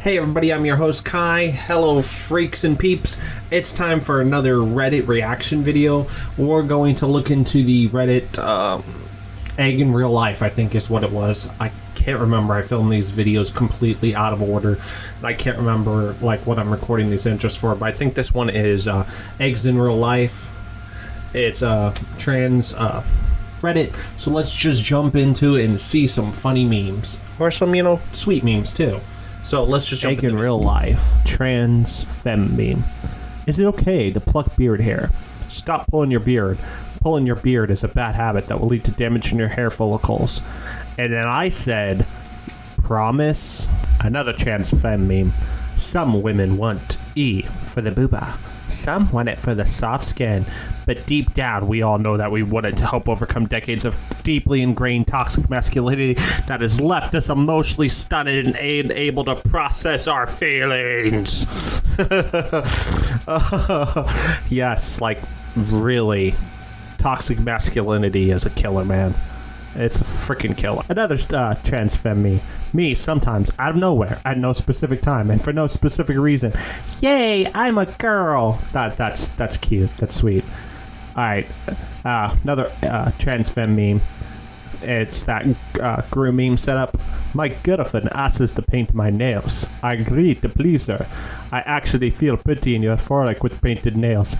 Hey everybody, I'm your host Kai. Hello freaks and peeps. It's time for another Reddit reaction video. We're going to look into the Reddit egg in real life, I think is what it was. I can't remember. I filmed these videos completely out of order. I can't remember like what I'm recording these intros for, but I think this one is eggs in real life. It's trans Reddit. So let's just jump into it and see some funny memes. Or some, sweet memes too. So let's just jump in real life. Trans femme meme. Is it okay to pluck beard hair? Stop pulling your beard. Pulling your beard is a bad habit that will lead to damage in your hair follicles. And then I said, promise? Another trans femme meme. Some women want E for the booba. Some want it for the soft skin, but deep down, we all know that we want it to help overcome decades of deeply ingrained toxic masculinity that has left us emotionally stunted and unable to process our feelings. Yes, like, really, toxic masculinity is a killer, man. It's a freaking killer. Another trans femme me sometimes out of nowhere at no specific time and for no specific reason. Yay, I'm a girl. That's cute. That's sweet. All right, another trans femme meme. It's that groom meme setup. My girlfriend asks to paint my nails. I agree to please her. I actually feel pretty in your forehead with painted nails.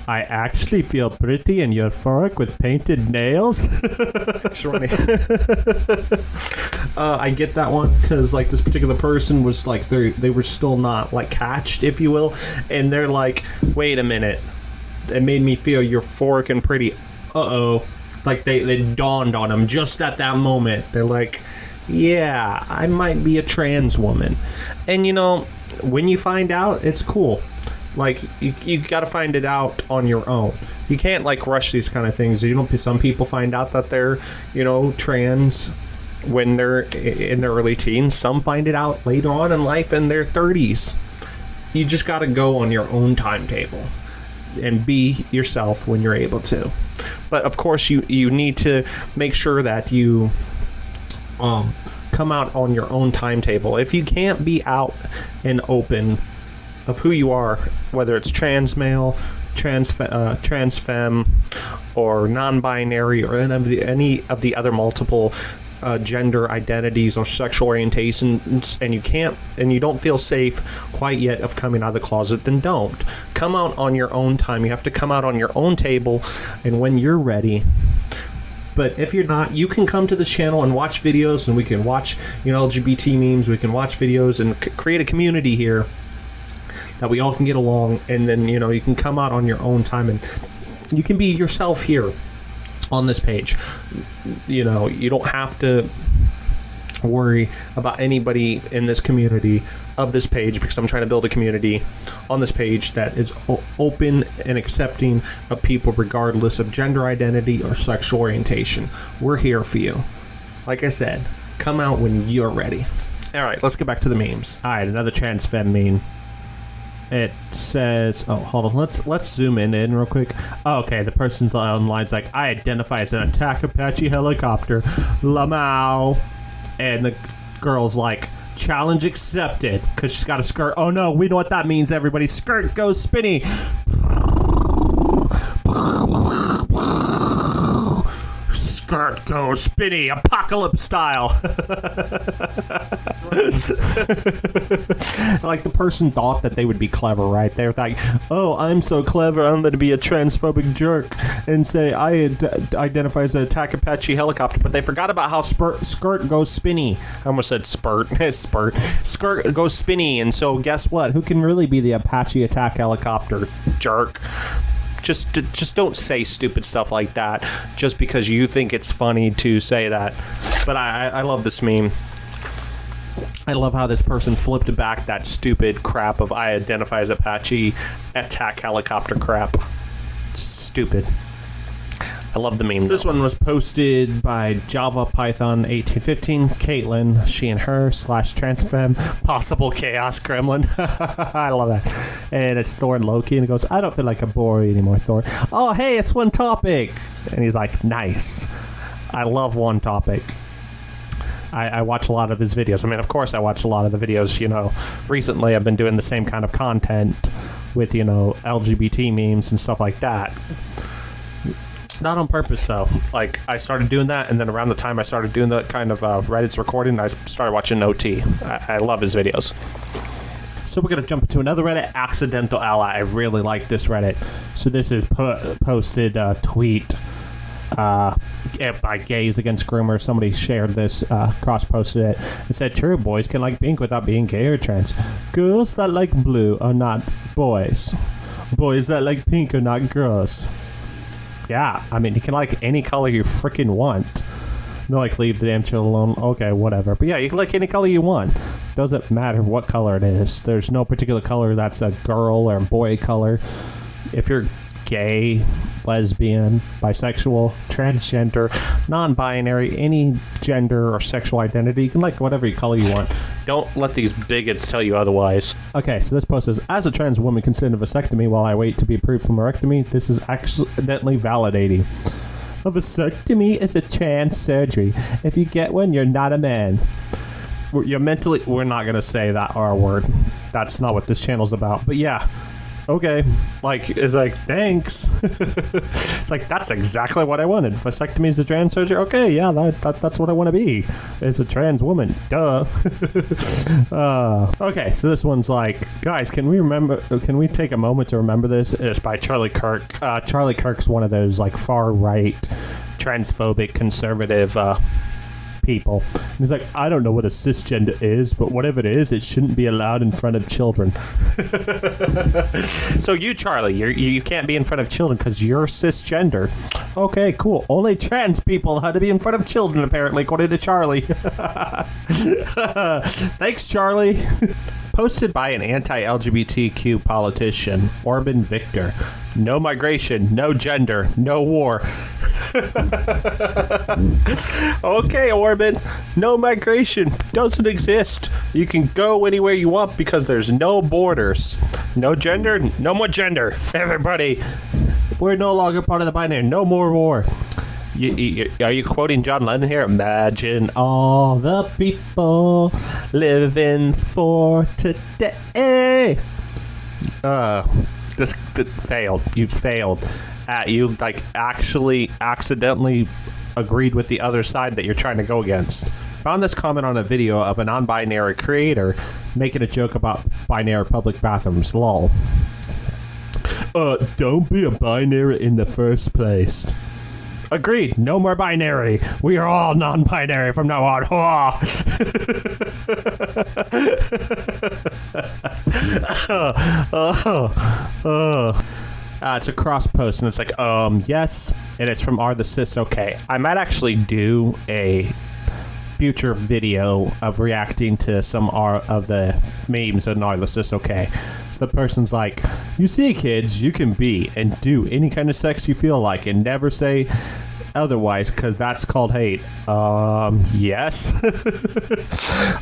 I actually feel pretty in your fork with painted nails. I get that one because like this particular person was like they were still not like catched, if you will, and they're like, wait a minute, it made me feel your fork and pretty. Like they dawned on them just at that moment. They're like, yeah, I might be a trans woman, and when you find out, it's cool. Like, you got to find it out on your own. You can't, like, rush these kind of things. Some people find out that they're, trans when they're in their early teens. Some find it out later on in life in their 30s. You just got to go on your own timetable and be yourself when you're able to. But, of course, you need to make sure that you come out on your own timetable. If you can't be out and open of who you are, whether it's trans male, trans femme, or non-binary, or any of the other multiple gender identities or sexual orientations, and you don't feel safe quite yet of coming out of the closet, then don't. Come out on your own time. You have to come out on your own table, and when you're ready. But if you're not, you can come to this channel and watch videos, and we can watch LGBT memes. We can watch videos and create a community here that we all can get along, and then you can come out on your own time and you can be yourself here on this page. You don't have to worry about anybody in this community of this page, because I'm trying to build a community on this page that is open and accepting of people regardless of gender identity or sexual orientation. We're here for you. Like I said, come out when you're ready. All right, let's get back to the memes. All right, another trans femme meme. It says, hold on, let's zoom in real quick. Okay, the person's online's like, I identify as an attack Apache helicopter, Lamau. And the girl's like, challenge accepted, because she's got a skirt. Oh no, we know what that means, everybody. Skirt goes spinny. Skirt goes spinny, apocalypse style. Like the person thought that they would be clever, right? They're like, oh, I'm so clever, I'm going to be a transphobic jerk and say I identify as an attack Apache helicopter, but they forgot about how skirt goes spinny. I almost said spurt. Skirt goes spinny, and so guess what? Who can really be the Apache attack helicopter jerk? Just don't say stupid stuff like that just because you think it's funny to say that. But I love this meme. I love how this person flipped back that stupid crap of I identify as Apache attack helicopter crap. It's stupid. I love the meme. This one was posted by Java Python 1815 Caitlin, she and her / transfem possible chaos gremlin. I love that. And it's Thor and Loki, and he goes, I don't feel like a boy anymore, Thor. Oh, hey, it's One Topic. And he's like, nice. I love One Topic. I watch a lot of his videos. I mean, of course I watch a lot of the videos, you know. Recently I've been doing the same kind of content with, you know, LGBT memes and stuff like that. Not on purpose, though. Like, I started doing that, and then around the time I started doing that kind of Reddit's recording, I started watching OT. I love his videos. So we're going to jump into another Reddit, Accidental Ally. I really like this Reddit. So this is posted tweet by Gays Against Groomers. Somebody shared this, cross-posted it. It said, true, boys can like pink without being gay or trans. Girls that like blue are not boys. Boys that like pink are not girls. Yeah, I mean, you can like any color you freaking want. No, like, leave the damn child alone. Okay, whatever. But yeah, you can like any color you want. Doesn't matter what color it is. There's no particular color that's a girl or a boy color. If you're gay, lesbian, bisexual, transgender, non-binary, any gender or sexual identity, you can like whatever color you want. Don't let these bigots tell you otherwise. Okay, so this post says, as a trans woman considering a vasectomy while I wait to be approved for marectomy, this is accidentally validating. A vasectomy is a trans surgery. If you get one, you're not a man. You're mentally... We're not going to say that R word. That's not what this channel's about. But yeah. Okay. Like, it's like, thanks. It's like, that's exactly what I wanted. Vasectomy is a trans surgery? Okay, yeah, that's what I want to be. It's a trans woman. Duh. Okay, so this one's like, guys, can we take a moment to remember this? It's by Charlie Kirk. Charlie Kirk's one of those, like, far-right, transphobic, conservative, people. And he's like, I don't know what a cisgender is, but whatever it is, it shouldn't be allowed in front of children. So you, Charlie, you can't be in front of children because you're cisgender. Okay, cool. Only trans people had to be in front of children, apparently, according to Charlie. Thanks, Charlie. Posted by an anti-LGBTQ politician, Orban Victor. No migration, no gender, no war. Okay, Orban, no migration doesn't exist. You can go anywhere you want because there's no borders. No gender, no more gender. Everybody, we're no longer part of the binary. No more war. Are you quoting John Lennon here? Imagine all the people living for today. This failed. You failed. You like actually accidentally agreed with the other side that you're trying to go against. Found this comment on a video of a non-binary creator making a joke about binary public bathrooms. Lol. Don't be a binary in the first place. Agreed. No more binary. We are all non-binary from now on. It's a cross post, and it's like, yes, and it's from Are the Cis Okay. I might actually do a future video of reacting to some of the memes in Are the Cis Okay. So the person's like, you see, kids, you can be and do any kind of sex you feel like and never say otherwise because that's called hate. Yes.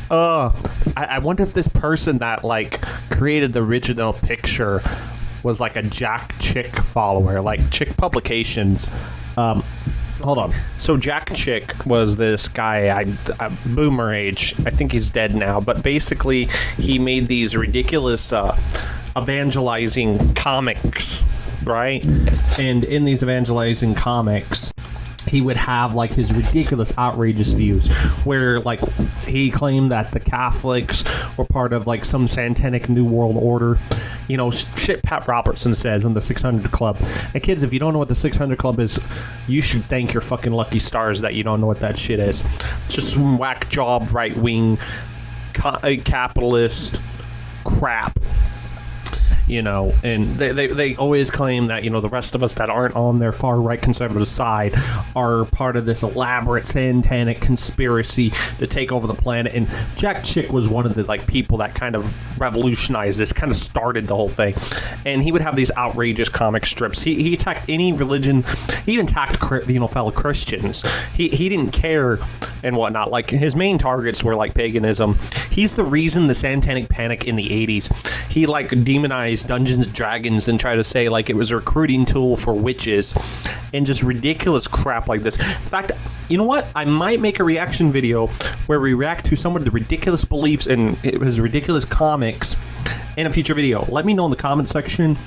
I wonder if this person that like created the original picture was like a Jack Chick follower, like Chick Publications. Hold on. So Jack Chick was this guy, boomer age. I think he's dead now, but basically he made these ridiculous evangelizing comics, right? And in these evangelizing comics, he would have like his ridiculous outrageous views where like he claimed that the Catholics were part of like some satanic new world order, you know, shit Pat Robertson says in the 600 Club. And kids, if you don't know what the 600 Club is, you should thank your fucking lucky stars that you don't know what that shit is. Just some whack job right wing capitalist crap. You know, and they always claim that, you know, the rest of us that aren't on their far-right conservative side are part of this elaborate satanic conspiracy to take over the planet. And Jack Chick was one of the, like, people that kind of revolutionized this, kind of started the whole thing. And he would have these outrageous comic strips. He attacked any religion. He even attacked, you know, fellow Christians. He didn't care and whatnot. Like, his main targets were, like, paganism. He's the reason the satanic panic in the 80s. He, like, demonized plays Dungeons & Dragons and try to say like it was a recruiting tool for witches and just ridiculous crap like this. In fact, you know what? I might make a reaction video where we react to some of the ridiculous beliefs and his ridiculous comics in a future video. Let me know in the comment section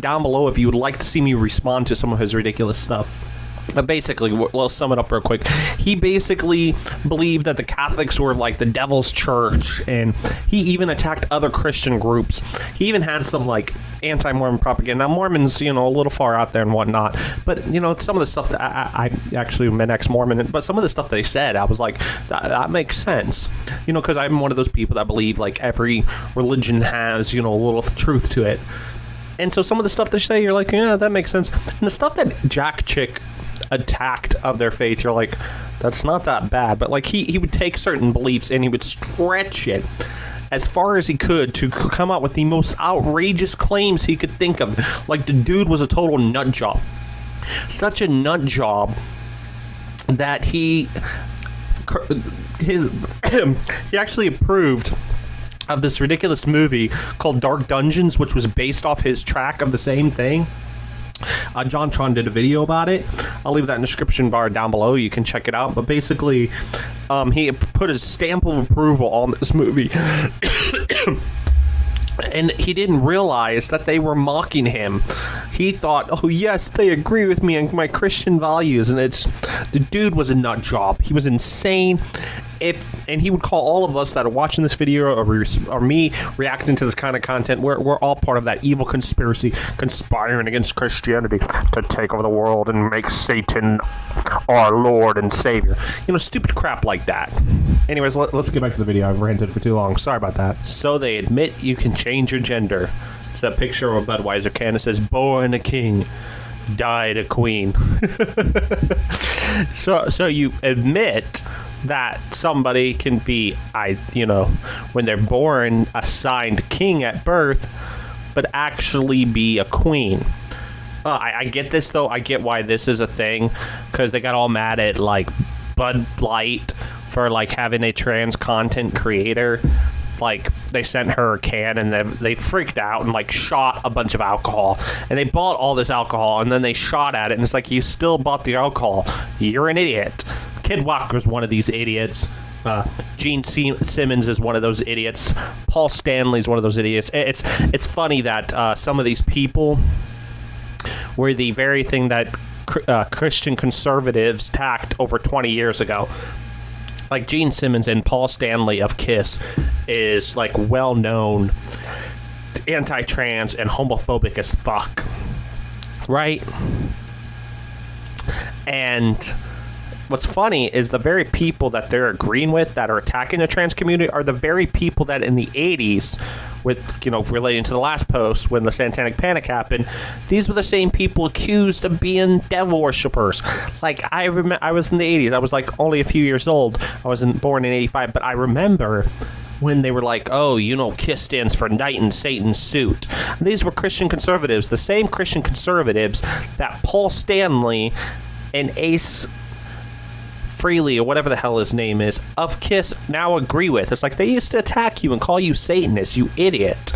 down below if you would like to see me respond to some of his ridiculous stuff. But basically, we'll sum it up real quick. He basically believed that the Catholics were like the devil's church, and he even attacked other Christian groups. He even had some like anti-Mormon propaganda. Now, Mormons, you know, a little far out there and whatnot, but you know, some of the stuff that I actually am an ex-Mormon, but some of the stuff they said, I was like, that makes sense, you know, because I'm one of those people that believe like every religion has, you know, a little truth to it. And so some of the stuff they say, you're like, yeah, that makes sense. And the stuff that Jack Chick attacked of their faith, you're like, that's not that bad. But like he would take certain beliefs and he would stretch it as far as he could to come out with the most outrageous claims he could think of. Like the dude was a total nut job, such a nut job that he actually approved of this ridiculous movie called Dark Dungeons, which was based off his track of the same thing. John Tron did a video about it. I'll leave that in the description bar down below. You can check it out. But basically, he put his stamp of approval on this movie. And he didn't realize that they were mocking him. He thought, oh yes, they agree with me and my Christian values. And the dude was a nut job. He was insane. And he would call all of us that are watching this video or me reacting to this kind of content, we're all part of that evil conspiracy conspiring against Christianity to take over the world and make Satan our Lord and Savior. You know, stupid crap like that. Anyways, let's get back to the video. I've ranted for too long. Sorry about that. So they admit you can change your gender. It's a picture of a Budweiser can that says, born a king, died a queen. So you admit that somebody can be, when they're born, assigned king at birth, but actually be a queen. I get this, though. I get why this is a thing, because they got all mad at, like, Bud Light for, like, having a trans content creator. Like, they sent her a can, and they freaked out and, like, shot a bunch of alcohol. And they bought all this alcohol, and then they shot at it, and it's like, you still bought the alcohol. You're an idiot. Kid Walker's one of these idiots. Gene Simmons is one of those idiots. Paul Stanley's one of those idiots. It's funny that some of these people were the very thing that Christian conservatives attacked over 20 years ago. Like Gene Simmons and Paul Stanley of KISS is like well-known anti-trans and homophobic as fuck. Right? And what's funny is the very people that they're agreeing with that are attacking the trans community are the very people that in the 80s, with, relating to the last post when the Satanic Panic happened, these were the same people accused of being devil worshippers. Like, I remember, I was in the 80s. I was like only a few years old. I wasn't born in 85, but I remember when they were like, oh, KISS stands for Knight in Satan's Suit. And these were Christian conservatives, the same Christian conservatives that Paul Stanley and Ace Frehley, or whatever the hell his name is, of KISS now agree with. It's like they used to attack you and call you Satanist, you idiot.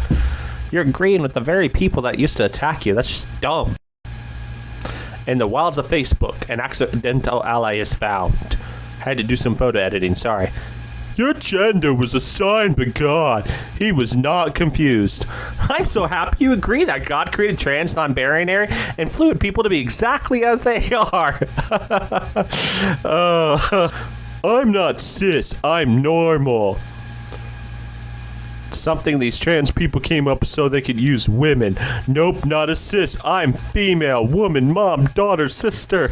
You're agreeing with the very people that used to attack you. That's just dumb. In the wilds of Facebook, an accidental ally is found. Had to do some photo editing, sorry. Your gender was assigned by God. He was not confused. I'm so happy you agree that God created trans, non-binary, and fluid people to be exactly as they are. I'm not cis. I'm normal. Something these trans people came up so they could use women. Nope, not a cis. I'm female, woman, mom, daughter, sister.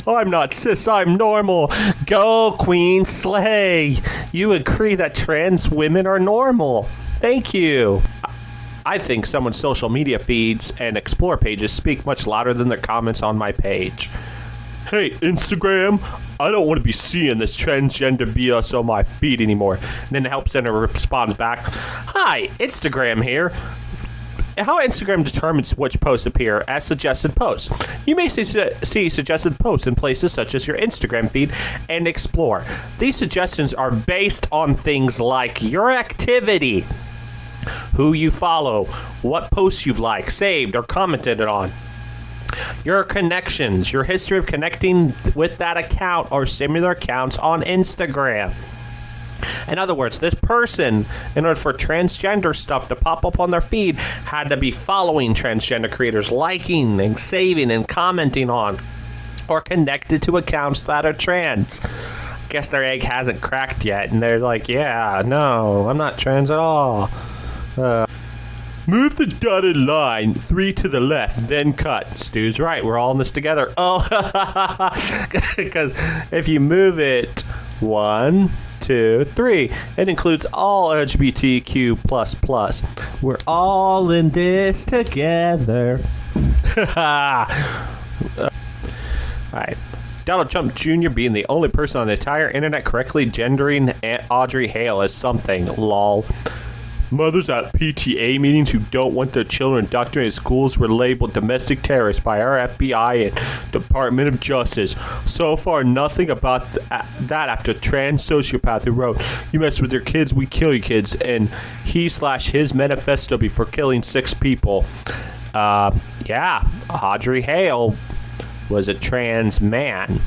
I'm not cis. I'm normal. Go, Queen, slay. You agree that trans women are normal. Thank you. I think someone's social media feeds and explore pages speak much louder than their comments on my page. Hey, Instagram, I don't want to be seeing this transgender BS on my feed anymore. And then the help center responds back, hi, Instagram here. How Instagram determines which posts appear as suggested posts. You may see suggested posts in places such as your Instagram feed and explore. These suggestions are based on things like your activity. who you follow, what posts you've liked, saved, or commented on. Your connections, your history of connecting with that account or similar accounts on Instagram. In other words, this person, in order for transgender stuff to pop up on their feed, had to be following transgender creators, liking and saving and commenting on, or connected to accounts that are trans. Guess their egg hasn't cracked yet, and they're like, yeah, no, I'm not trans at all. Move the dotted line 3 to the left, then cut. Stu's right, we're all in this together. Oh, because if you move it 1, 2, 3. It includes all LGBTQ++. We're all in this together. Alright. Donald Trump Jr. being the only person on the entire internet correctly gendering Aunt Audrey Hale as something. Lol. Mothers at PTA meetings who don't want their children indoctrinated in schools were labeled domestic terrorists by our FBI and Department of Justice. So far, nothing about that after trans sociopath who wrote, "You mess with your kids, we kill your kids," and his manifesto before killing 6 people. Yeah, Audrey Hale was a trans man.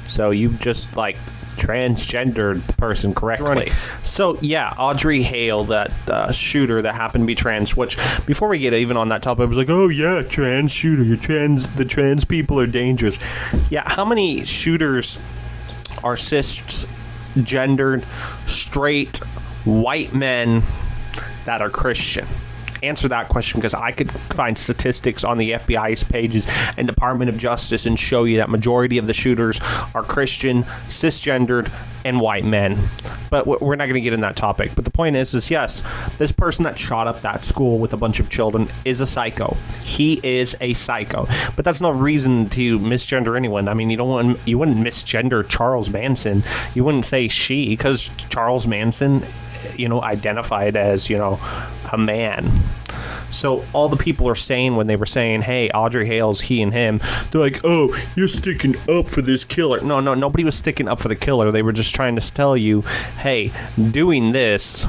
So you just, like, transgendered the person correctly. So yeah, Audrey Hale, that shooter that happened to be trans, which before we get even on that topic, I was like, oh yeah, trans shooter, the trans people are dangerous. Yeah, how many shooters are cisgendered, straight, white men that are Christian? Answer that question, because I could find statistics on the FBI's pages and Department of Justice and show you that majority of the shooters are Christian, cisgendered, and white men. But we're not going to get in that topic. But the point is yes, this person that shot up that school with a bunch of children is a psycho. He is a psycho. But that's no reason to misgender anyone. I mean, you wouldn't misgender Charles Manson. You wouldn't say she, because Charles Manson, identified as, a man. So all the people are saying when they were saying, hey, Audrey Hale's he and him, they're like, oh, you're sticking up for this killer. No, nobody was sticking up for the killer. They were just trying to tell you, hey, doing this,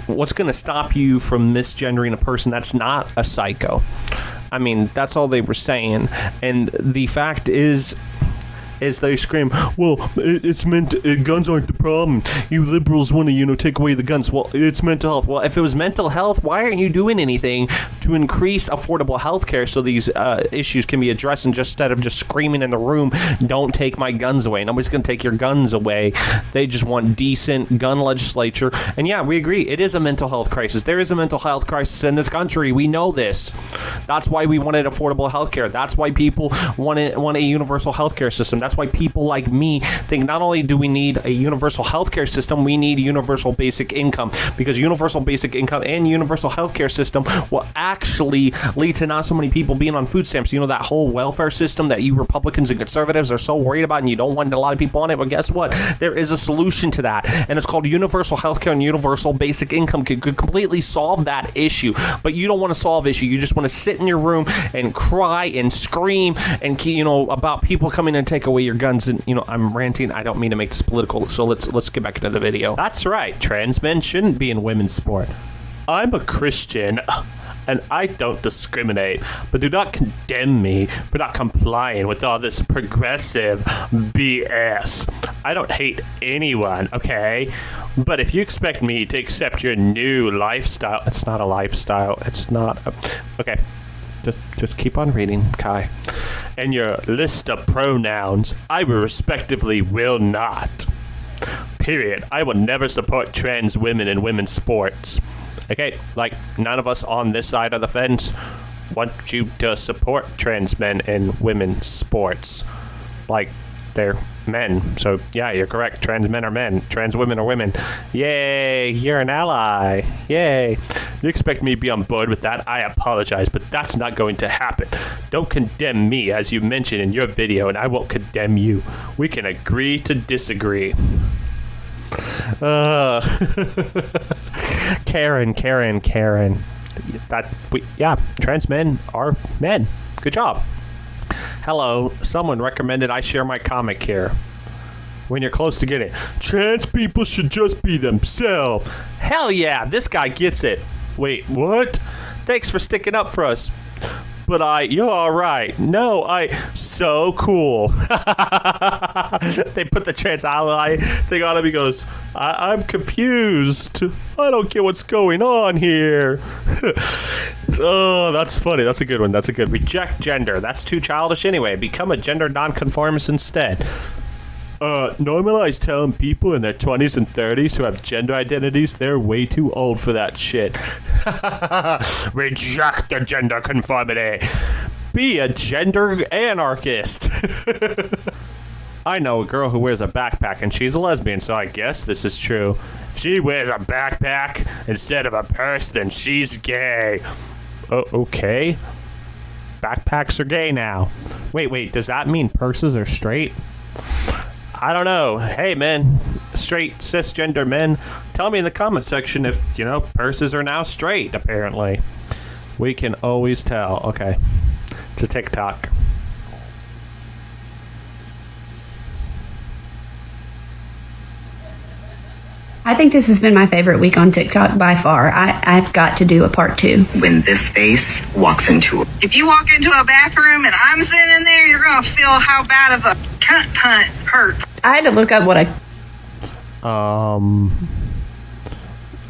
what's going to stop you from misgendering a person that's not a psycho? I mean, that's all they were saying. And the fact is they scream, well, it's guns aren't the problem. You liberals want to, take away the guns. Well, it's mental health. Well, if it was mental health, why aren't you doing anything to increase affordable health care so these issues can be addressed, and instead of just screaming in the room, don't take my guns away. Nobody's going to take your guns away. They just want decent gun legislature. And yeah, we agree. It is a mental health crisis. There is a mental health crisis in this country. We know this. That's why we wanted affordable health care. That's why people want a universal health care system. That's why people like me think not only do we need a universal healthcare system, we need universal basic income, because universal basic income and universal healthcare system will actually lead to not so many people being on food stamps. That whole welfare system that you Republicans and conservatives are so worried about, and you don't want a lot of people on it. But guess what? There is a solution to that, and it's called universal healthcare, and universal basic income could completely solve that issue. But you don't want to solve issue. You just want to sit in your room and cry and scream and about people coming and take away your guns. And I'm ranting. I don't mean to make this political, so let's get back into the video. That's right, trans men shouldn't be in women's sport. I'm a Christian and I don't discriminate, but do not condemn me for not complying with all this progressive BS. I don't hate anyone, okay? But if you expect me to accept your new lifestyle, it's not a lifestyle, it's not okay. Just keep on reading, Kai. And your list of pronouns, I respectively will not. Period. I will never support trans women in women's sports. Okay, like, none of us on this side of the fence want you to support trans men in women's sports. Like, they're men. So, yeah, you're correct. Trans men are men. Trans women are women. Yay, you're an ally. Yay. You expect me to be on board with that? I apologize, but that's not going to happen. Don't condemn me, as you mentioned in your video, and I won't condemn you. We can agree to disagree. Karen. Trans men are men. Good job. Hello, someone recommended I share my comic here. When you're close to getting it, trans people should just be themselves. Hell yeah, this guy gets it. Wait, what? Thanks for sticking up for us. But you're alright. No, so cool. They put the trans ally thing on him. He goes, I'm confused. I don't get what's going on here. Oh, that's funny. That's a good one. That's a good. Reject gender. That's too childish anyway. Become a gender nonconformist instead. Normalize telling people in their 20s and 30s who have gender identities they're way too old for that shit. Reject the gender conformity. Be a gender anarchist. I know a girl who wears a backpack and she's a lesbian, so I guess this is true. If she wears a backpack instead of a purse, then she's gay. Oh, okay. Backpacks are gay now. Wait, does that mean purses are straight? I don't know. Hey, men, straight cisgender men, tell me in the comment section if, purses are now straight, apparently. We can always tell. Okay. It's a TikTok. I think this has been my favorite week on TikTok by far. I've got to do a part 2. When this face walks into If you walk into a bathroom and I'm sitting in there, you're going to feel how bad of a cunt punt hurts. I had to look up what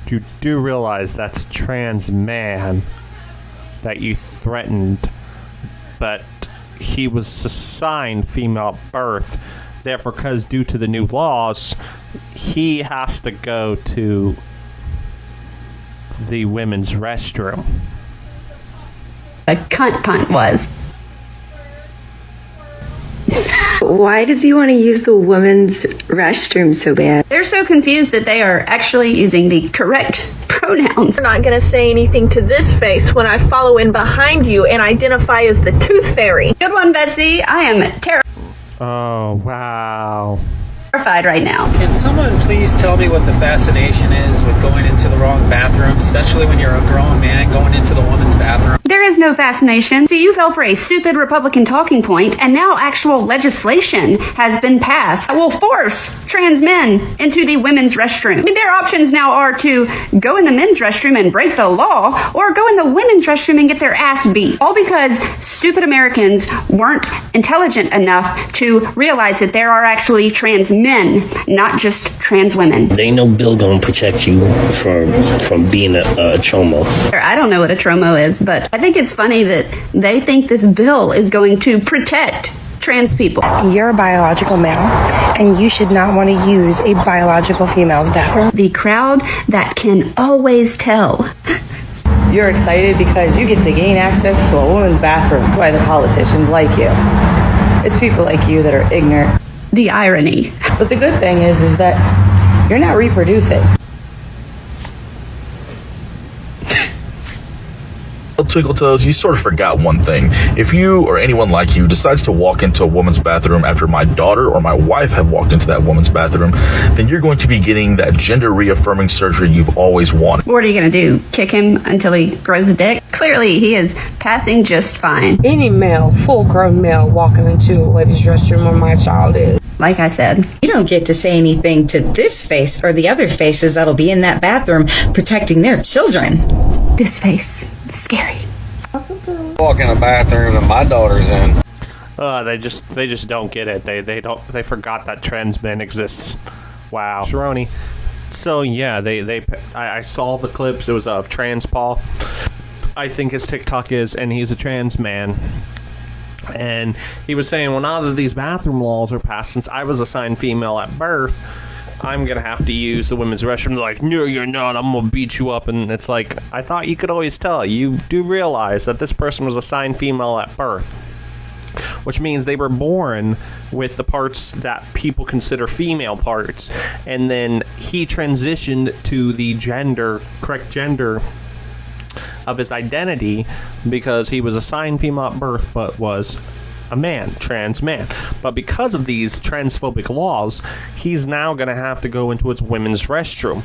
You do realize that's a trans man that you threatened, but he was assigned female at birth. Therefore, because due to the new laws, he has to go to the women's restroom. a cunt punt was. Why does he want to use the women's restroom so bad? They're so confused that they are actually using the correct pronouns. I'm not going to say anything to this face when I follow in behind you and identify as the tooth fairy. Good one, Betsy. I am Oh, wow. terrified right now. Can someone please tell me what the fascination is with going into the wrong bathroom, especially when you're a grown man going into the woman's bathroom? There is no fascination. See, you fell for a stupid Republican talking point, and now actual legislation has been passed that will force trans men into the women's restroom. I mean, their options now are to go in the men's restroom and break the law, or go in the women's restroom and get their ass beat. All because stupid Americans weren't intelligent enough to realize that there are actually trans men, not just trans women. There ain't no bill gonna protect you from being a chomo. I don't know what a tromo is, but I think it's funny that they think this bill is going to protect trans people. You're a biological male, and you should not want to use a biological female's bathroom. The crowd that can always tell. You're excited because you get to gain access to a woman's bathroom. That's why the politicians like you. It's people like you that are ignorant. The irony. But the good thing is that you're not reproducing. Twinkle Toes, you sort of forgot one thing. If you or anyone like you decides to walk into a woman's bathroom after my daughter or my wife have walked into that woman's bathroom, then you're going to be getting that gender reaffirming surgery you've always wanted. What are you going to do? Kick him until he grows a dick? Clearly, he is passing just fine. Any male, full-grown male, walking into a ladies' restroom where my child is. Like I said, you don't get to say anything to this face or the other faces that'll be in that bathroom protecting their children. This face, it's scary. Walk in a bathroom that my daughter's in. They just don't get it. They forgot that trans men exists. Wow. Sharoni. So yeah, I saw the clips. It was of Trans Paul. I think his TikTok is, and he's a trans man. And he was saying, well, now that these bathroom laws are passed, since I was assigned female at birth, I'm going to have to use the women's restroom. They're like, no, you're not. I'm going to beat you up. And it's like, I thought you could always tell. You do realize that this person was assigned female at birth, which means they were born with the parts that people consider female parts. And then he transitioned to the correct gender of his identity because he was assigned female at birth but was a man, trans man. But because of these transphobic laws, he's now going to have to go into its women's restroom.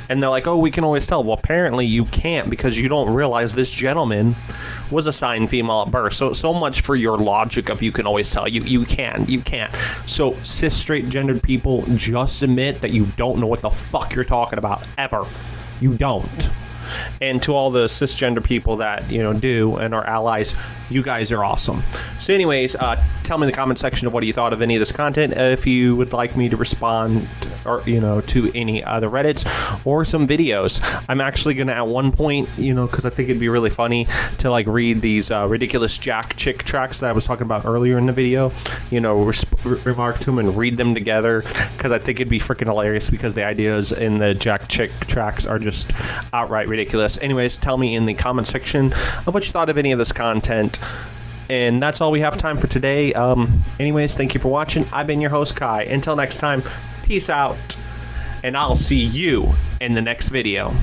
And they're like, oh, we can always tell. Well, apparently you can't, because you don't realize this gentleman was assigned female at birth. So much for your logic of you can always tell. You can't. So cis straight gendered people, just admit that you don't know what the fuck you're talking about, ever. You don't. And to all the cisgender people that, you know, do and are allies, you guys are awesome. So anyways, tell me in the comment section of what you thought of any of this content. If you would like me to respond or, you know, to any other Reddits or some videos. I'm actually going to at one point, you know, because I think it'd be really funny to like read these ridiculous Jack Chick tracks that I was talking about earlier in the video, you know, remark to them and read them together, because I think it'd be freaking hilarious, because the ideas in the Jack Chick tracks are just outright ridiculous. Anyways, tell me in the comment section of what you thought of any of this content. And that's all we have time for today. Anyways, thank you for watching. I've been your host, Kai. Until next time, peace out, and I'll see you in the next video.